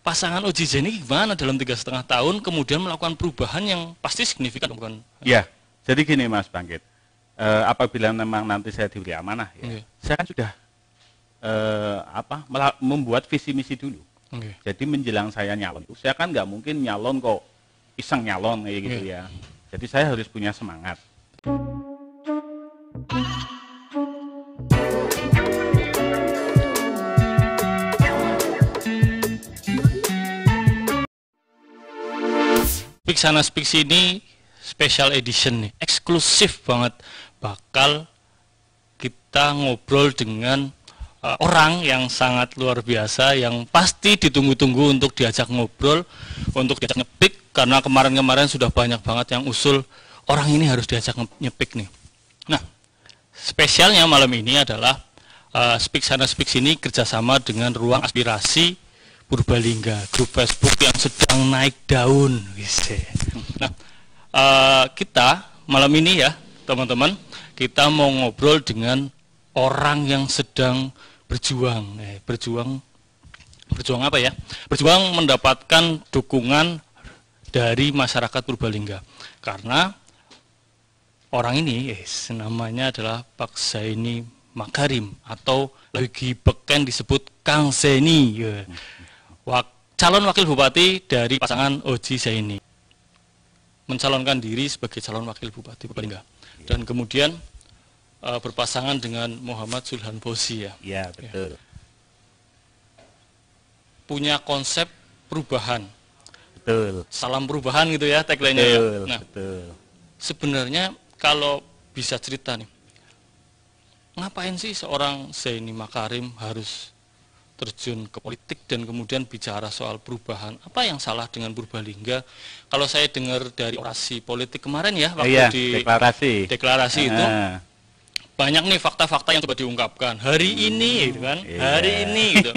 pasangan OJJ ini gimana dalam 3,5 tahun kemudian melakukan perubahan yang pasti signifikan, bukan? Ya, jadi gini Mas Bangkit, apabila memang nanti saya diberi amanah, ya, saya kan sudah membuat visi misi dulu. Jadi menjelang saya nyalon, saya kan nggak mungkin nyalon kok iseng nyalon kayak gitu ya. Jadi saya harus punya semangat. Speak Sana Speak Sini special edition nih, eksklusif banget. Bakal kita ngobrol dengan orang yang sangat luar biasa, yang pasti ditunggu-tunggu untuk diajak ngobrol, untuk diajak nyepik, karena kemarin-kemarin sudah banyak banget yang usul orang ini harus diajak nyepik nih. Nah, spesialnya malam ini adalah Speak Sana Speak Sini kerjasama dengan Ruang Aspirasi Purbalingga, grup Facebook yang sedang naik daun. Nah, kita malam ini ya teman-teman, kita mau ngobrol dengan orang yang sedang berjuang. Berjuang apa ya? Berjuang mendapatkan dukungan dari masyarakat Purbalingga. Karena orang ini namanya adalah Pak Zaini Makarim, atau lagi beken disebut Kang Zeni. Calon wakil bupati dari pasangan Oji Zaini, mencalonkan diri sebagai calon wakil bupati Purbalingga, dan kemudian berpasangan dengan Muhammad Zulhan Fauzi ya. Iya, betul. Punya konsep perubahan. Betul. Salam perubahan gitu ya tagline-nya. Betul, ya. Nah, betul. Sebenarnya kalau bisa cerita nih, ngapain sih seorang Zaini Makarim harus terjun ke politik dan kemudian bicara soal perubahan? Apa yang salah dengan Purbalingga? Kalau saya dengar dari orasi politik kemarin ya, waktu di deklarasi itu, banyak nih fakta-fakta yang coba diungkapkan. Hari ini, gitu kan? Hari ini, gitu.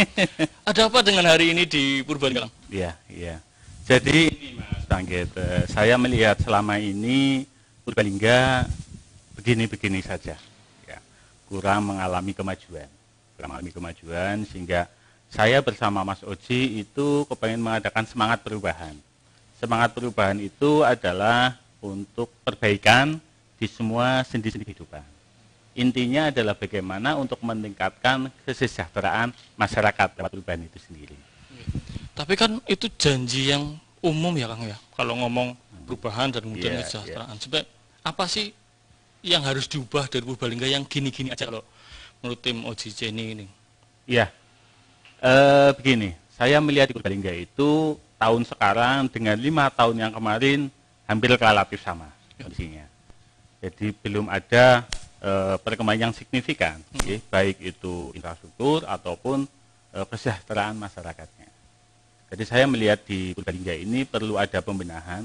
Ada apa dengan hari ini di Purbalingga? Iya, iya. Jadi, Mas Bangkit, saya melihat selama ini Purbalingga begini-begini saja. Ya, kurang mengalami kemajuan, sehingga saya bersama Mas Oji itu kepengen mengadakan semangat perubahan. Semangat perubahan itu adalah untuk perbaikan di semua sendi-sendi kehidupan. Intinya adalah bagaimana untuk meningkatkan kesejahteraan masyarakat lewat perubahan itu sendiri. Tapi kan itu janji yang umum ya Kang ya, kalau ngomong perubahan dan kemudian kesejahteraan. Sebenarnya apa sih yang harus diubah dari Purbalingga yang gini-gini aja kalau menurut tim OJJ ini? Iya, begini, saya melihat di Purbalingga itu tahun sekarang dengan 5 tahun yang kemarin hampir relatif sama kondisinya. Jadi belum ada perkembangan yang signifikan, baik itu infrastruktur ataupun kesejahteraan masyarakatnya. Jadi saya melihat di Purbalingga ini perlu ada pembenahan,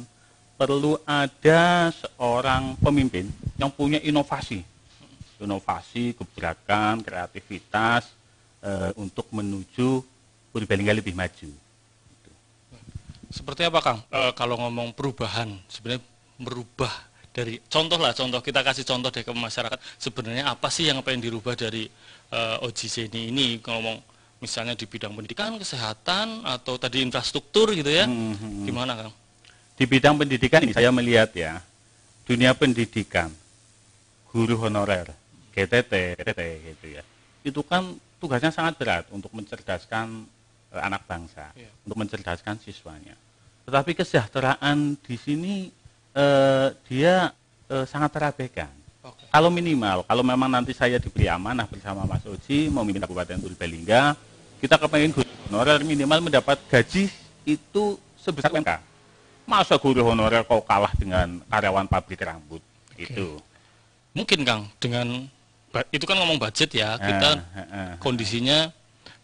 perlu ada seorang pemimpin yang punya inovasi, gebrakan, kreativitas untuk menuju Purbalingga lebih maju. Seperti apa Kang? Kalau ngomong perubahan, sebenarnya merubah dari contoh kita kasih contoh deh ke masyarakat. Sebenarnya apa sih yang pengen dirubah dari OJJ ini ngomong misalnya di bidang pendidikan, kesehatan, atau tadi infrastruktur gitu ya? Gimana Kang? Di bidang pendidikan ini saya melihat ya, dunia pendidikan, guru honorer, GTT gitu ya, itu kan tugasnya sangat berat untuk mencerdaskan anak bangsa, untuk mencerdaskan siswanya. Tetapi kesejahteraan di sini dia sangat terabaikan. Kalau minimal, kalau memang nanti saya diberi amanah bersama Mas Oji memimpin Kabupaten Purbalingga, kita kepengen guru honorer minimal mendapat gaji itu sebesar UMK. Masa guru honorer kok kalah dengan karyawan pabrik rambut? Itu. Mungkin Kang, dengan itu kan ngomong budget ya, kita kondisinya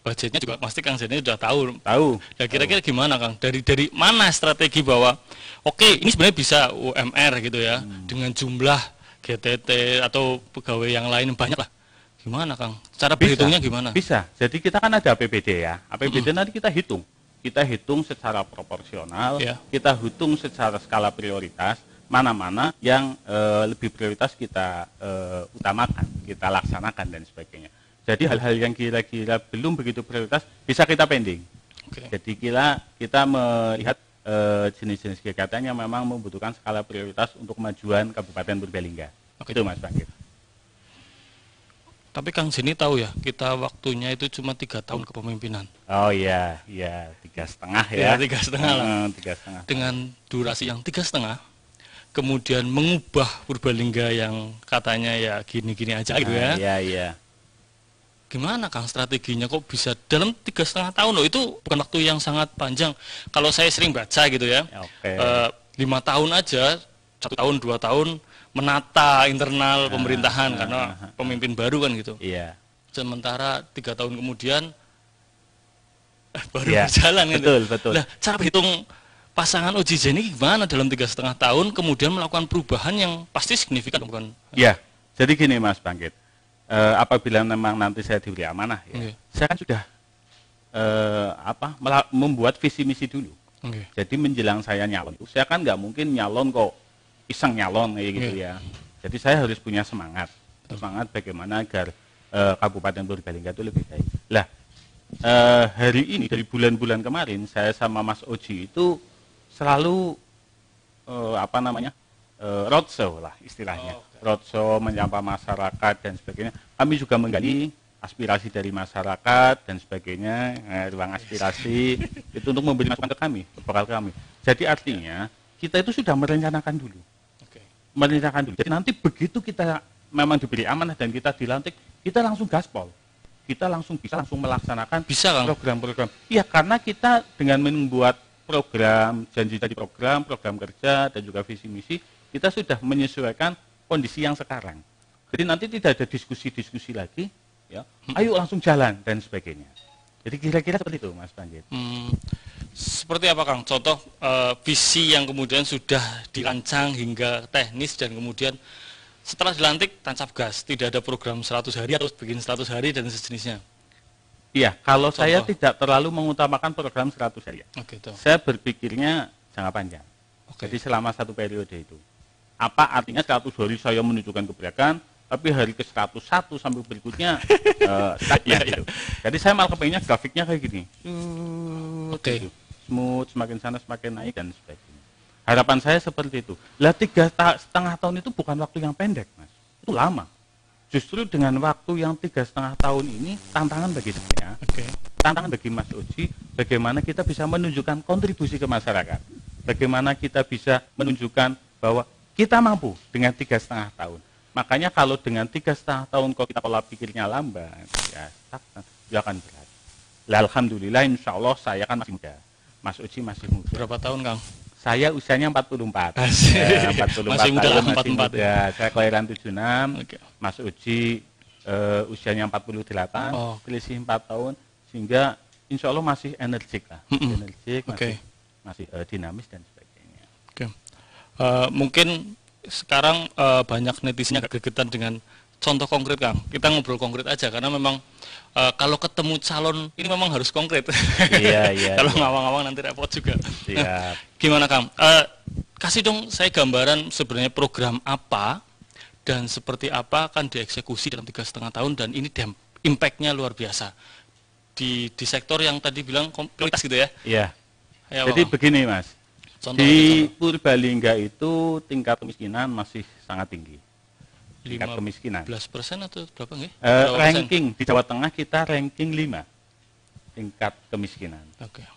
budgetnya juga pasti Kang Zeni sudah tahu. Nah, kira-kira gimana Kang? Dari mana strategi bahwa oke, ini sebenarnya bisa UMR gitu ya, dengan jumlah GTT atau pegawai yang lain banyak lah. Gimana Kang? Cara berhitungnya gimana? Bisa. Jadi kita kan ada APBD ya. APBD nanti kita hitung. Kita hitung secara proporsional, kita hitung secara skala prioritas, mana-mana yang lebih prioritas kita utamakan, kita laksanakan dan sebagainya. Jadi hal-hal yang kira-kira belum begitu prioritas bisa kita pending. Oke. Jadi kita melihat jenis-jenis kegiatan yang memang membutuhkan skala prioritas untuk kemajuan Kabupaten Purbalingga. Oke. Itu Mas Bangkit. Tapi Kang Zeni tahu ya, kita waktunya itu cuma 3 tahun kepemimpinan. Oh iya, 3,5 Ya, ya. 3,5 lah. 3,5. Dengan durasi yang 3,5, kemudian mengubah Purbalingga yang katanya ya gini-gini aja gitu ya. Iya. Gimana Kang strateginya kok bisa dalam 3,5 tahun loh, itu bukan waktu yang sangat panjang. Kalau saya sering baca gitu ya, Oke. 5 tahun aja, 1 tahun 2 tahun menata internal pemerintahan karena pemimpin baru kan gitu. Iya. Sementara 3 tahun kemudian baru Iya, berjalan gitu. betul. Nah, cara hitung pasangan Oji Zeni gimana dalam 3,5 tahun kemudian melakukan perubahan yang pasti signifikan bukan? Ya, jadi gini Mas Bangkit, apabila memang nanti saya diberi amanah ya, Oke. saya kan sudah membuat visi misi dulu. Oke. Jadi menjelang saya nyalon, saya kan nggak mungkin nyalon kok iseng nyalon kayak gitu ya. Jadi saya harus punya semangat bagaimana agar Kabupaten Purbalingga itu lebih baik. Lah, hari ini dari bulan-bulan kemarin saya sama Mas Oji itu selalu roadshow lah istilahnya. Roadshow menyapa masyarakat dan sebagainya. Kami juga menggali aspirasi dari masyarakat dan sebagainya, ruang aspirasi itu untuk memberi masukan ke kami, ke kami. Jadi artinya kita itu sudah merencanakan dulu. Merencanakan dulu. Jadi nanti begitu kita memang diberi amanah dan kita dilantik, kita langsung gaspol. Kita langsung melaksanakan program-program. Iya, karena kita dengan membuat program, janji-janji program kerja dan juga visi misi, kita sudah menyesuaikan kondisi yang sekarang. Jadi nanti tidak ada diskusi-diskusi lagi, ya. Ayo langsung jalan dan sebagainya. Jadi kira-kira seperti itu, Mas Bangkit. Seperti apa Kang? Contoh visi yang kemudian sudah dirancang hingga teknis dan kemudian setelah dilantik tancap gas, tidak ada program 100 hari atau bikin 100 hari dan sejenisnya. Iya, kalau saya tidak terlalu mengutamakan program 100 hari. Oke, saya berpikirnya jangka panjang. Jadi selama satu periode itu. Apa artinya 100 hari saya menunjukkan kebijakan, tapi hari ke 101 sampai berikutnya stagnan gitu. Jadi saya malah kepengennya grafiknya kayak gini. Gitu. Smooth, semakin sana semakin naik dan sebagainya. Harapan saya seperti itu. Lah 3,5 tahun itu bukan waktu yang pendek, Mas. Itu lama. Justru dengan waktu yang 3,5 tahun ini tantangan bagi saya, tantangan bagi Mas Oji, bagaimana kita bisa menunjukkan kontribusi ke masyarakat, bagaimana kita bisa menunjukkan bahwa kita mampu dengan 3,5 tahun. Makanya kalau dengan 3,5 tahun kok kita pola pikirnya lambat, ya akan berat. Lah, alhamdulillah, insya Allah saya kan masih muda, Mas Oji masih muda. Berapa tahun Kang? Saya usianya 44. Ya, 44 masih muda lah, 44 ya. Saya kelahiran 76. Mas Uji usianya 48, selisih 4 tahun, sehingga insya Allah masih energik lah. Energik, masih dinamis dan sebagainya. Mungkin sekarang banyak netizen agak gegetan dengan contoh konkret Kang. Kita ngobrol konkret aja karena memang kalau ketemu calon ini memang harus konkret. Iya. Kalau ngawang-ngawang nanti repot juga. Siap. Gimana Kang? Kasih dong saya gambaran sebenarnya program apa dan seperti apa akan dieksekusi dalam 3,5 tahun dan ini impact-nya luar biasa di sektor yang tadi bilang prioritas gitu ya. Iya. Jadi begini Mas, di Purbalingga itu tingkat kemiskinan masih sangat tinggi. Tingkat kemiskinan 15% atau berapa nggih? Ranking di Jawa Tengah kita ranking 5 tingkat kemiskinan.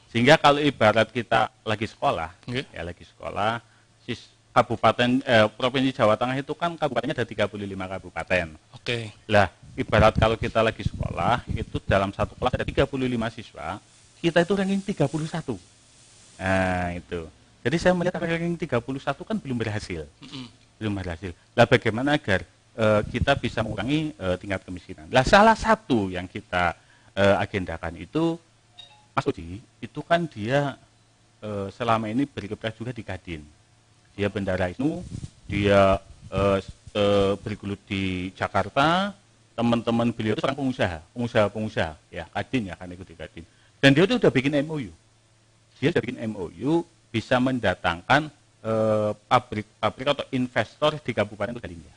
Sehingga kalau ibarat kita lagi sekolah, kabupaten provinsi Jawa Tengah itu kan kabupatennya ada 35 kabupaten. Lah, ibarat kalau kita lagi sekolah itu dalam satu kelas ada 35 siswa, kita itu ranking 31. Nah, itu. Jadi saya melihat ranking 31 kan belum berhasil. Belum berhasil. Lah bagaimana agar kita bisa mengurangi tingkat kemiskinan? Lah salah satu yang kita agendakan itu Mas Oji, itu kan dia selama ini berkiprah juga di Kadin. Dia bendara itu, dia bergelut di Jakarta, teman-teman beliau itu orang pengusaha ya, Kadin ya, kan ikut di Kadin. Dan dia itu udah bikin MOU. Dia sudah bikin MOU bisa mendatangkan pabrik atau investor di Kabupaten Purbalingga.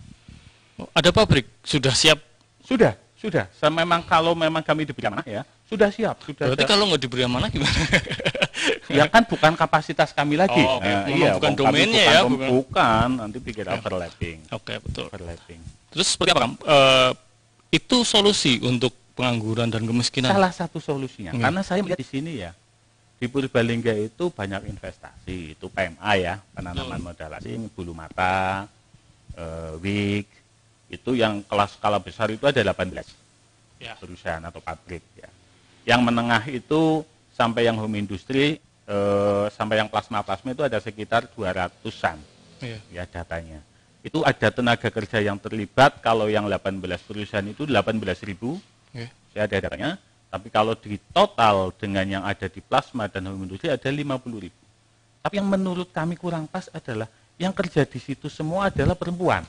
Ada pabrik sudah siap? Sudah Sudah. Memang kalau memang kami diberi amanah ya, sudah siap. Sudah. Berarti kalau nggak diberi amanah gimana? Ya kan bukan kapasitas kami lagi. Oh, okay. Iya, bukan domainnya ya. Bukan. Nanti pikir overlapping. Oke, betul. Overlapping. Terus seperti apa, Kang? Itu solusi untuk pengangguran dan kemiskinan? Salah satu solusinya. Karena saya melihat di sini ya, di Purbalingga itu banyak investasi. Itu PMA ya, penanaman modal asing, bulu mata, WIG, itu yang kelas skala besar itu ada 18 perusahaan atau pabrik ya. Yang menengah itu sampai yang home industry, sampai yang plasma itu ada sekitar 200-an ya datanya. Itu ada tenaga kerja yang terlibat, kalau yang 18 perusahaan itu 18.000, saya ada datanya. Tapi kalau di total dengan yang ada di plasma dan home industry ada 50.000. Tapi yang menurut kami kurang pas adalah yang kerja di situ semua adalah perempuan.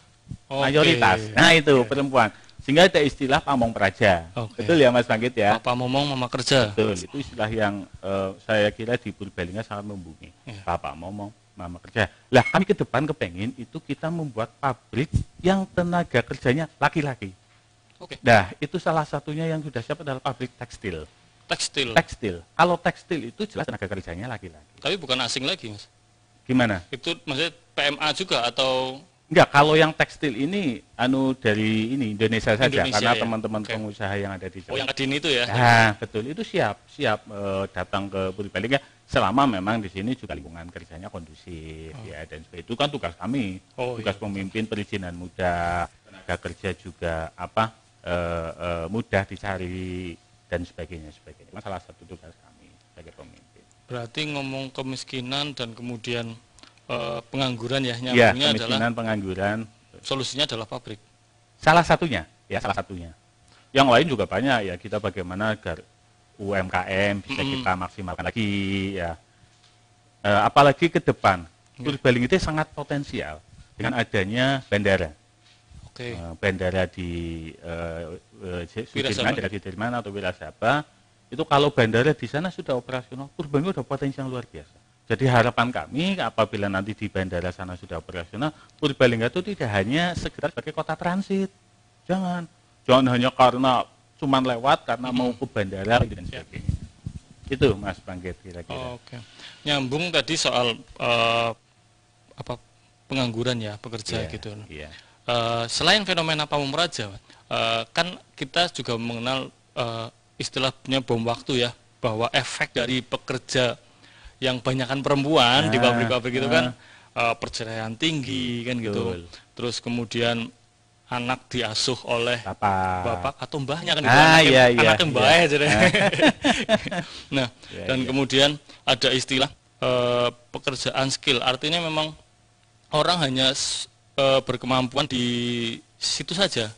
Mayoritas. Nah itu perempuan. Sehingga ada istilah pamong praja. Betul ya Mas Bangkit ya? Papa momong mama kerja. Betul. Itu istilah yang saya kira di Purbalingga sangat membumi. Papa momong mama kerja. Lah kami ke depan kepengen itu kita membuat pabrik yang tenaga kerjanya laki-laki. Nah itu salah satunya yang sudah siap adalah pabrik tekstil. Tekstil. Kalau tekstil itu jelas tenaga kerjanya laki-laki. Tapi bukan asing lagi Mas. Gimana? Itu maksudnya PMA juga atau? Enggak, kalau yang tekstil ini dari Indonesia saja, karena ya? Teman-teman pengusaha yang ada di Jawa. Oh, yang Kadin itu ya? Nah, betul, itu siap datang ke Purbalingga selama memang di sini juga lingkungan kerjanya kondusif ya, dan sebagainya. Itu kan tugas kami, tugas pemimpin perizinan mudah, tenaga kerja juga mudah dicari dan sebagainya. Itu salah satu tugas kami sebagai pemimpin. Berarti ngomong kemiskinan dan kemudian pengangguran ya, nyambungnya kemiskinan, pengangguran. Solusinya adalah pabrik. Salah satunya. Yang lain juga banyak ya, kita bagaimana agar UMKM bisa kita maksimalkan lagi ya. Apalagi ke depan, Purbalingga itu sangat potensial dengan adanya bandara. Bandara di Sudirman atau Wirasaba. Itu kalau bandara di sana sudah operasional, Purbalingga sudah potensi yang luar biasa. Jadi harapan kami apabila nanti di bandara sana sudah operasional, Purbalingga itu tidak hanya sekedar sebagai kota transit. Jangan hanya karena cuman lewat karena mau ke bandara dan sebagainya. Itu Mas Bangkit kira-kira. Nyambung tadi soal pengangguran ya, pekerja gitu. Selain fenomena pamong praja, kan kita juga mengenal istilahnya bom waktu ya, bahwa efek dari pekerja yang banyakkan perempuan di pabrik-pabrik itu kan perceraian tinggi kan gitu. Terus kemudian anak diasuh oleh bapak atau mbahnya kan gitu. Anaknya mbah aja deh. Nah, dan kemudian ada istilah pekerjaan skill. Artinya memang orang hanya berkemampuan di situ saja.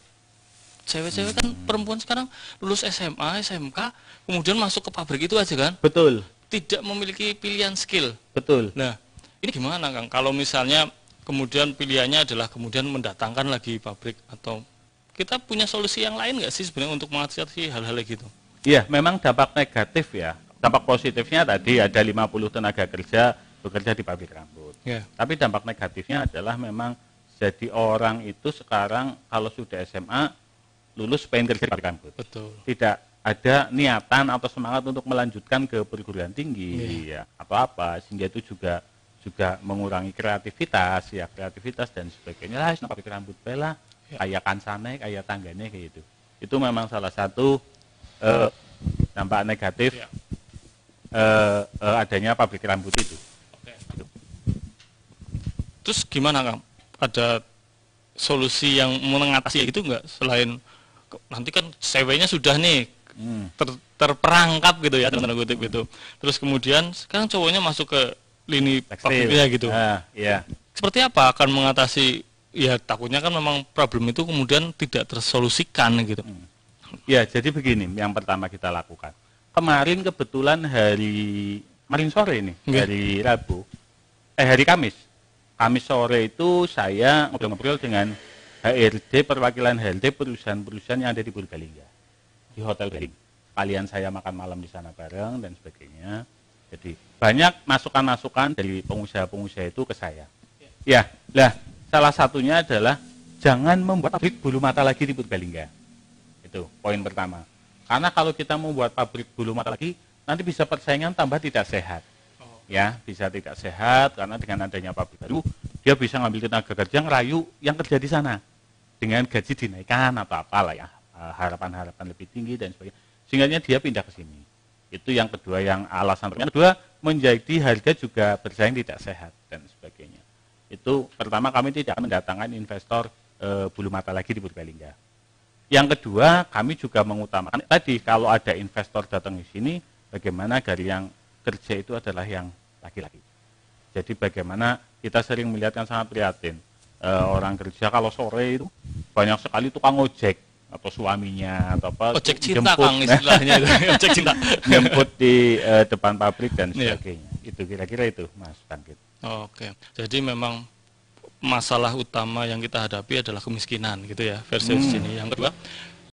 Cewek-cewek kan perempuan sekarang lulus SMA, SMK, kemudian masuk ke pabrik itu aja kan? Betul. Tidak memiliki pilihan skill. Betul. Nah, ini gimana Kang? Kalau misalnya kemudian pilihannya adalah kemudian mendatangkan lagi pabrik, atau kita punya solusi yang lain nggak sih sebenarnya untuk mengatasi hal-hal gitu? Iya, memang dampak negatif ya. Dampak positifnya tadi ada 50 tenaga kerja bekerja di pabrik rambut. Tapi dampak negatifnya adalah memang jadi orang itu sekarang kalau sudah SMA lulus pengen kerja di pabrik rambut. Betul. Tidak ada niatan atau semangat untuk melanjutkan ke perguruan tinggi ya atau apa, sehingga itu juga mengurangi kreativitas dan sebagainya. Lah pabrik rambut bela kayak kansane, kayak tanggane kayak gitu. Itu memang salah satu dampak negatif adanya pabrik rambut itu. Terus gimana Kang? Ada solusi yang mengatasi itu enggak, selain nanti kan ceweknya sudah nih terperangkap gitu ya, tanda kutip gitu. Terus kemudian sekarang cowoknya masuk ke lini pabriknya gitu. Seperti apa akan mengatasi? Ya takutnya kan memang problem itu kemudian tidak tersolusikan gitu. Ya jadi begini, yang pertama kita lakukan. Kemarin kebetulan kemarin sore ini, hari Kamis sore itu saya ngobrol-ngobrol dengan HRD, perwakilan HRD perusahaan-perusahaan yang ada di Purbalingga, di Hotel Galing. Kalian saya makan malam di sana bareng dan sebagainya. Jadi banyak masukan-masukan dari pengusaha-pengusaha itu ke saya. Salah satunya adalah jangan membuat pabrik bulu mata lagi di Purbalingga. Itu poin pertama. Karena kalau kita membuat pabrik bulu mata lagi, nanti bisa persaingan tambah tidak sehat. Ya, bisa tidak sehat karena dengan adanya pabrik baru, dia bisa ngambil tenaga kerja ngerayu yang kerja di sana dengan gaji dinaikkan atau apalah ya, harapan-harapan lebih tinggi dan sebagainya. Sehingga dia pindah ke sini. Itu yang kedua, yang alasan. Yang kedua, menjadi harga juga bersaing tidak sehat dan sebagainya. Itu pertama, kami tidak mendatangkan investor bulu mata lagi di Purbalingga. Yang kedua, kami juga mengutamakan tadi kalau ada investor datang di sini, bagaimana dari yang kerja itu adalah yang laki-laki. Jadi bagaimana kita sering melihat, kan sangat prihatin, orang kerja kalau sore itu banyak sekali tukang ojek atau suaminya atau apa, ojek cinta jemput, Kang istilahnya. Ojek cinta jemput di depan pabrik dan sebagainya. Itu kira-kira itu Mas Bangkit. Oke, jadi memang masalah utama yang kita hadapi adalah kemiskinan gitu ya versus sini. Yang kedua,